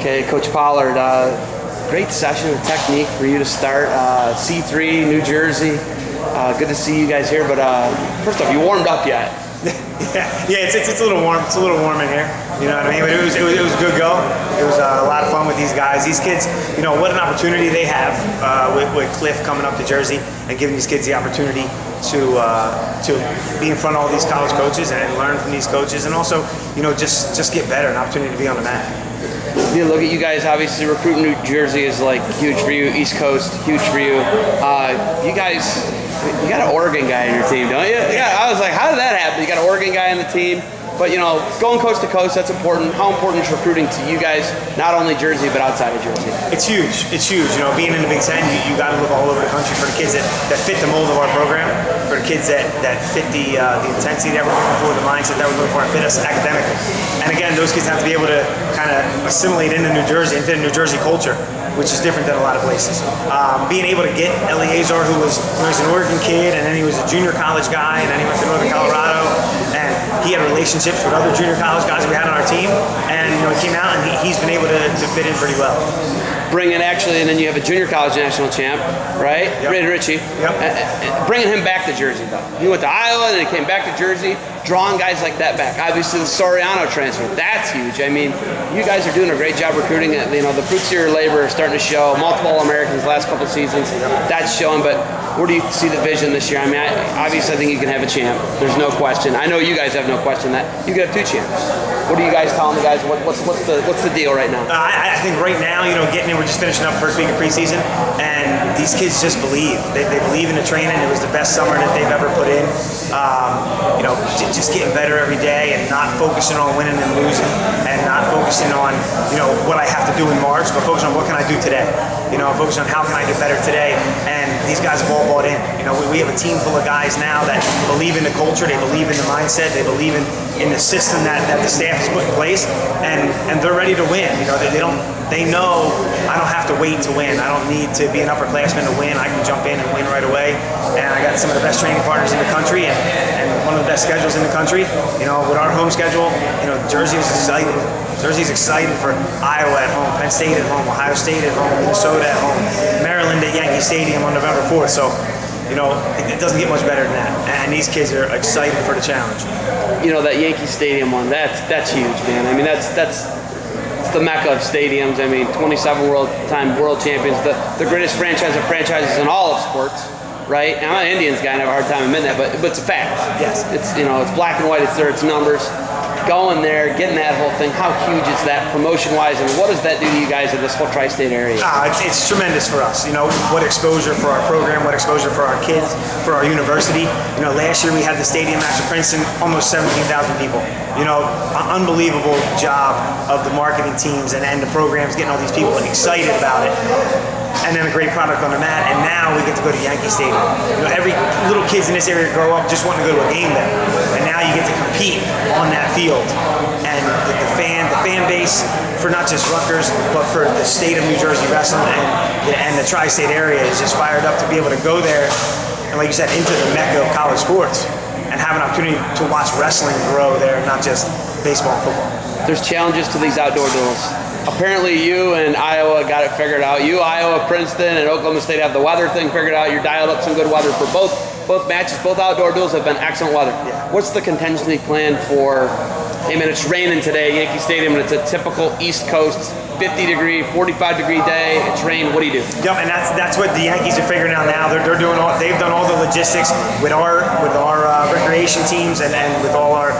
Okay, Coach Pollard, great session of technique for you to start. C3, New Jersey. Good to see you guys here, but first off, you warmed up yet? Yeah, it's a little warm. It's a little warm in here. You know what I mean? But it was a good go. It was a lot of fun with these guys. These kids, you know, what an opportunity they have with Cliff coming up to Jersey and giving these kids the opportunity to be in front of all these college coaches and learn from these coaches, and also, you know, just get better, an opportunity to be on the mat. You look at you guys, obviously recruiting New Jersey is like huge for you. East Coast, huge for you. You guys, you got an Oregon guy on your team, don't you? Yeah, I was like, how did that happen? You got an Oregon guy on the team. But, you know, going coast to coast, that's important. How important is recruiting to you guys, not only Jersey, but outside of Jersey? It's huge. It's huge. You know, being in the Big Ten, you got to look all over the country for the kids that fit the mold of our program, for the kids that fit the intensity that we're looking for, the mindset that we're looking for, and fit us academically. And again, those kids have to be able to kind of assimilate into New Jersey, into the New Jersey culture, which is different than a lot of places. Being able to get Eleazar, who was an Oregon kid, and then he was a junior college guy, and then he went to Northern Colorado, and he had relationships with other junior college guys we had on our team, and you know, he came out and he's been able to fit in pretty well. Bringing actually, and then you have a junior college national champ, right? Yep. Richie. Yep. Bringing him back to Jersey, though. He went to Iowa, and he came back to Jersey, drawing guys like that back. Obviously, the Soriano transfer, that's huge. I mean, you guys are doing a great job recruiting. You know, the fruits of your labor are starting to show. Multiple All-Americans the last couple of seasons, that's showing. But where do you see the vision this year? I mean, obviously, I think you can have a champ. There's no question. I know you guys have no question that you could have two champs. What are you guys telling the guys? What's the deal right now? I think right now, you know, we're just finishing up first week of preseason, and these kids just believe. They believe in the training. It was the best summer that they've ever put in. You know, just getting better every day and not focusing on winning and losing, and not focusing on, you know, what I have to do in March, but focusing on what can I do today. You know, focusing on how can I get better today. And these guys have all bought in. You know, we have a team full of guys now that believe in the culture, they believe in the mindset, they believe in the system that the staff has put in place, and they're ready to win. You know, they know I don't have to wait to win. I don't need to be an upperclassman to win. I can jump in and win right away. And I got some of the best training partners in the country, and one of the best schedules in the country. You know, with our home schedule, you know, Jersey is excited. Jersey's excited for Iowa at home, Penn State at home, Ohio State at home, Minnesota at home, Maryland at Yankee Stadium on November 4th. So, you know, it doesn't get much better than that. And these kids are excited for the challenge. You know, that Yankee Stadium one, that's huge, man. I mean, that's the mecca of stadiums. I mean, 27 world champions, the greatest franchise of franchises in all of sports, right? And I'm an Indians guy, and I have a hard time admitting that, but it's a fact. Yes. It's, you know, it's black and white, it's there, it's numbers. Going there, getting that whole thing, how huge is that promotion-wise, and what does that do to you guys in this whole tri-state area? It's tremendous for us. You know, what exposure for our program, what exposure for our kids, for our university. You know, last year we had the stadium match at Princeton, almost 17,000 people. You know, unbelievable job of the marketing teams and the programs getting all these people excited about it. And then a great product on the mat, and now we get to go to Yankee Stadium. You know, every little kids in this area grow up just wanting to go to a game there, and now you get to compete on that field. And the fan base for not just Rutgers, but for the state of New Jersey wrestling and the tri-state area is just fired up to be able to go there, and like you said, into the mecca of college sports, and have an opportunity to watch wrestling grow there, not just baseball and football. There's challenges to these outdoor duels. Apparently you and Iowa got it figured out. You, Iowa, Princeton, and Oklahoma State have the weather thing figured out. You're dialed up some good weather for both matches. Both outdoor duels have been excellent weather. Yeah. What's the contingency plan for, hey man, it's raining today, Yankee Stadium, and it's a typical East Coast 50-degree, 45-degree day, it's rain, what do you do? Yep, and that's what the Yankees are figuring out now. They've done all the logistics with our recreation teams and with all our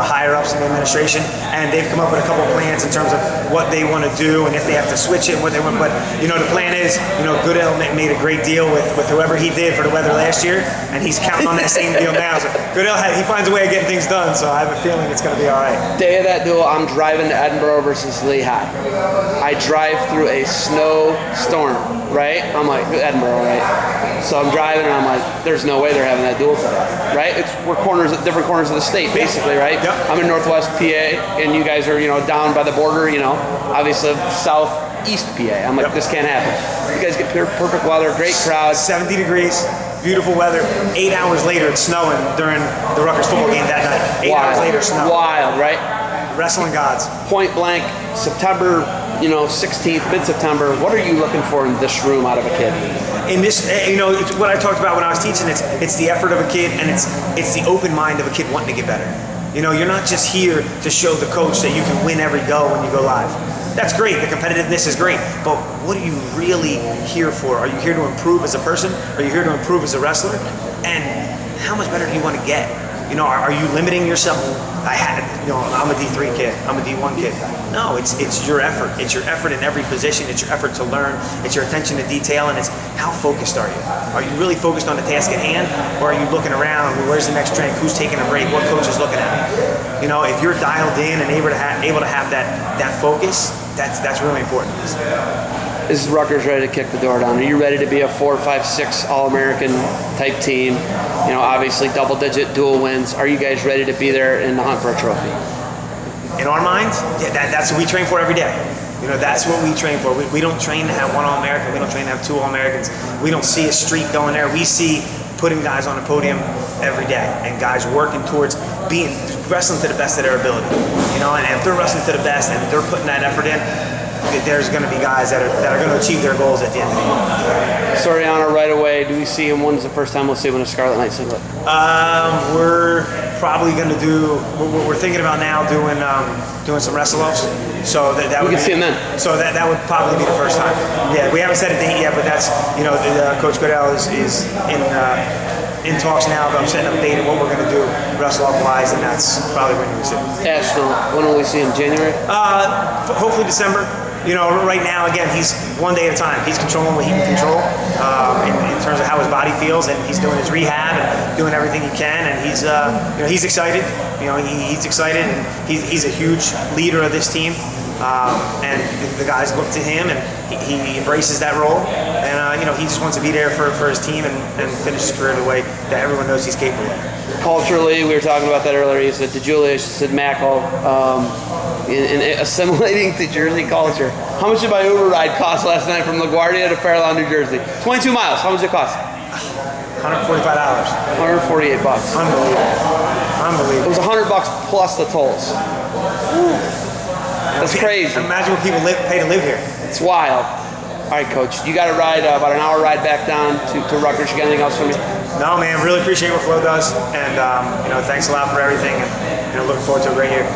higher ups in the administration, and they've come up with a couple of plans in terms of what they want to do and if they have to switch it, what they want. But you know, the plan is, you know, Goodell made a great deal with whoever he did for the weather last year, and he's counting on that same deal now. So Goodell he finds a way of getting things done. So I have a feeling it's going to be all right. Day of that duel, I'm driving to Edinburgh versus Lehigh. I drive through a snowstorm, right? I'm like, Edinburgh, right? So I'm driving and I'm like, there's no way they're having that duel today, right? We're different corners of the state, basically, right? Yep. I'm in Northwest PA, and you guys are, you know, down by the border, you know, obviously southeast PA. I'm like, this can't happen. You guys get perfect weather, great crowd. 70 degrees, beautiful weather. 8 hours later, it's snowing during the Rutgers football game that night. 8 hours later, snow. Wild, right? Wrestling gods. Point blank, September, 16th, mid-September, what are you looking for in this room out of a kid? In this, it's what I talked about when I was teaching. It's the effort of a kid, and it's the open mind of a kid wanting to get better. You're not just here to show the coach that you can win every go when you go live. That's great. The competitiveness is great. But what are you really here for? Are you here to improve as a person? Are you here to improve as a wrestler? And how much better do you want to get? Are you limiting yourself? I'm a D3 kid. I'm a D1 kid. No, it's your effort. It's your effort in every position. It's your effort to learn. It's your attention to detail, and it's how focused are you? Are you really focused on the task at hand, or are you looking around? Where's the next drink? Who's taking a break? What coach is looking at me? If you're dialed in and able to have that focus, that's really important. Is Rutgers ready to kick the door down? Are you ready to be a 4, 5, 6 All-American type team? Obviously double-digit dual wins. Are you guys ready to be there in the hunt for a trophy? In our minds, that's what we train for every day. That's what we train for. We don't train to have one All-American. We don't train to have 2 All-Americans. We don't see a streak going there. We see putting guys on the podium every day and guys working towards wrestling to the best of their ability. And if they're wrestling to the best and they're putting that effort in, there's going to be guys that are going to achieve their goals at the end of the year. Soriano right away. Do we see him? When's the first time we'll see him in a Scarlet Knight singlet? We're probably going to do. We're thinking about now doing some wrestle-offs. So that we would can see him then. So that would probably be the first time. Yeah, we haven't set a date yet, but that's Coach Goodell is in talks now about setting up a date of what we're going to do wrestle-off wise, and that's probably when you would see him. Ashton, when will we see him? January? Hopefully December. Right now, again, he's one day at a time. He's controlling what he can control in terms of how his body feels, and he's doing his rehab and doing everything he can. And he's excited. He's excited, and he's a huge leader of this team. And the guys look to him, and he embraces that role. And he just wants to be there for his team and finish his career the way that everyone knows he's capable of. Culturally, we were talking about that earlier. You said DeJulius, you said Mackel. In assimilating to Jersey culture, how much did my Uber ride cost last night from LaGuardia to Fair Lawn, New Jersey? 22 miles. How much did it cost? $145. $148. Unbelievable. It was $100 plus the tolls. That's crazy. Imagine what people pay to live here. It's wild. All right, Coach. You got to ride about an hour ride back down to Rutgers. You got anything else for me? No, man. Really appreciate what Flo does, and thanks a lot for everything. And looking forward to a great year.